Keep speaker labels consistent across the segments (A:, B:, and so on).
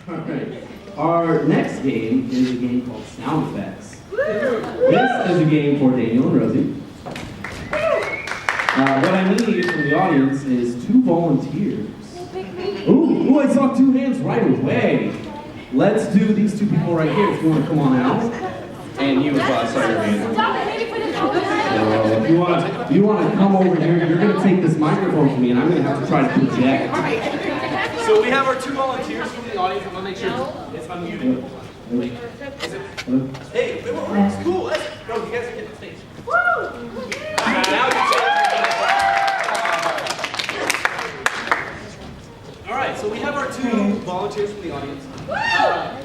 A: Alright. Our next game is a game called Sound Effects. This is a game for Daniel and Rosie. What I need from the audience is 2 volunteers. Ooh, I saw 2 hands right away. Let's do these 2 people right here if you want to come on out. And you as well, I saw your hand. So if you want to come over here, you're going to take this microphone from me and I'm going to have to try to project. So we have our 2 volunteers from the audience. I'm going to make sure it's unmuted. Wait, is it? Hey, it's cool. Let's go. You guys can get the stage. Woo! Now all right, so we have our 2 volunteers from the audience.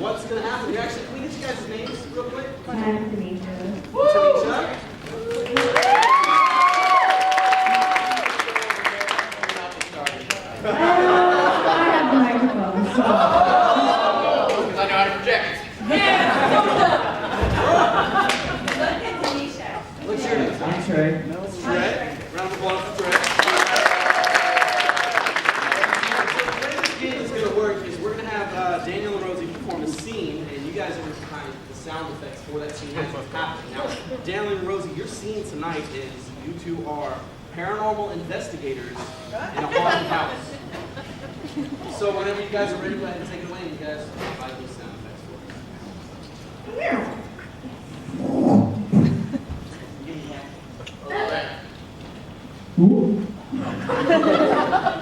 A: What's going to happen? Can we get you guys' names real quick?
B: I'm Tanisha.
A: Tanisha?
B: I have the microphone.
C: Because I know how to project.
A: What's your name?
B: I'm Trey.
A: Trey. Round of applause for Trey. Daniel and Rosie perform a scene, and you guys are behind the sound effects for that scene as it's happening. Now, Daniel and Rosie, your scene tonight is you 2 are paranormal investigators in a haunted house. So whenever you guys are ready, go ahead and take it away, and you guys provide those sound effects for us.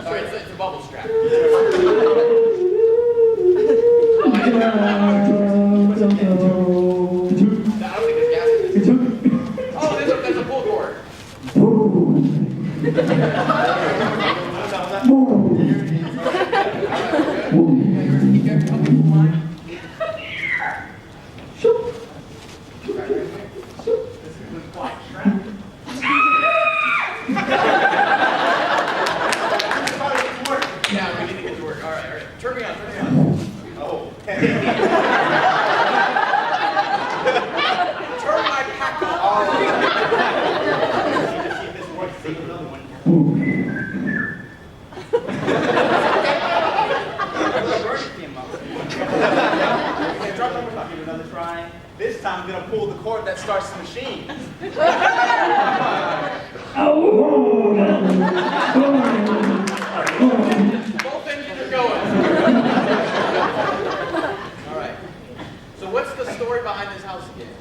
C: Sorry, it's a bubble strap. There's a pull cord. Yeah, we need to get to work. All right. Turn me on. Oh. Turn my pack on. Save another one. Drop number. I'll give it another try. This time I'm gonna pull the cord that starts the machine. Both engines are going. All right. So what's the story behind this house again?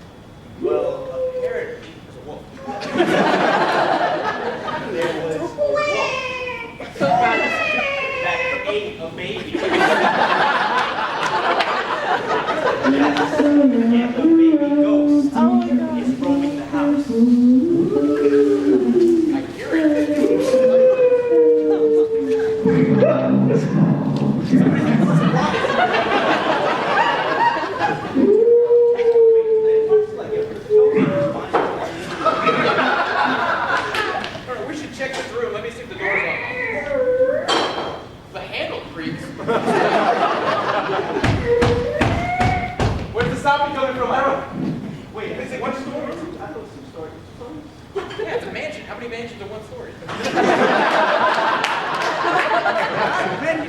C: Well, apparently there's a wolf. There was a wolf that ate a baby. And the baby ghost is roaming the house. I hear it. We should check this room. Let me see if the door's locked. The handle creaks. Where's the zombie coming from? I don't. Wait, is it 1 story? I thought it was 2 stories. Yeah, it's a mansion. How many mansions are 1 story?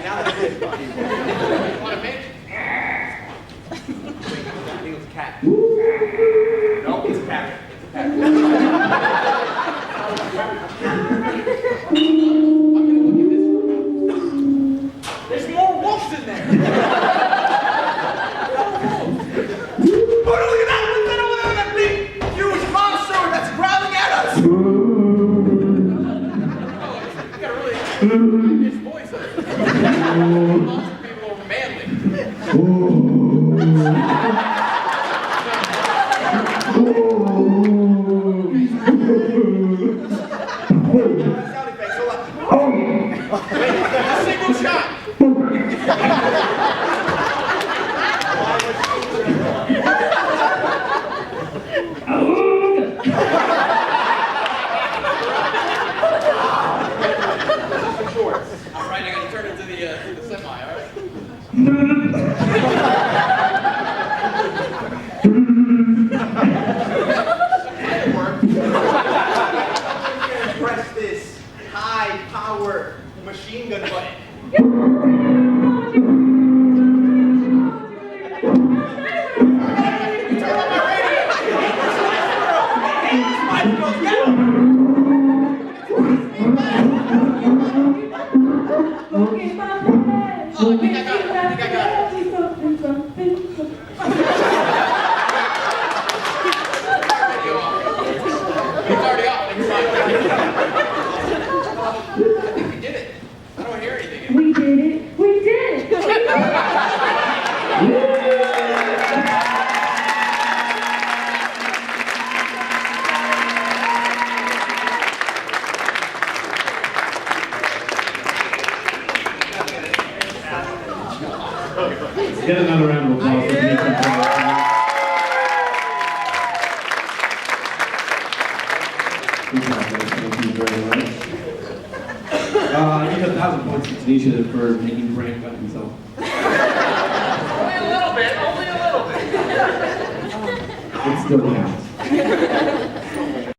C: Now that's it. A lot of mansions. Wait, I think it's a cat. No, it's a cat. It's a cat. I'm gonna look at this room. There's more wolves in there. Oh, look at that! What's that over there? That big, huge monster that's growling at us! Oh, you got a really his voice. Monster people over manly. Sound effects, hold on. Wait, a single shot! Alright, I gotta turn into the semi, alright? Press this high-power machine gun button.
A: Get another round of applause. For Good job, guys. Thank you very much. I give 1,000 points to Tanisha for making Brant cut himself.
C: Only a little bit, only a little bit.
A: It still counts.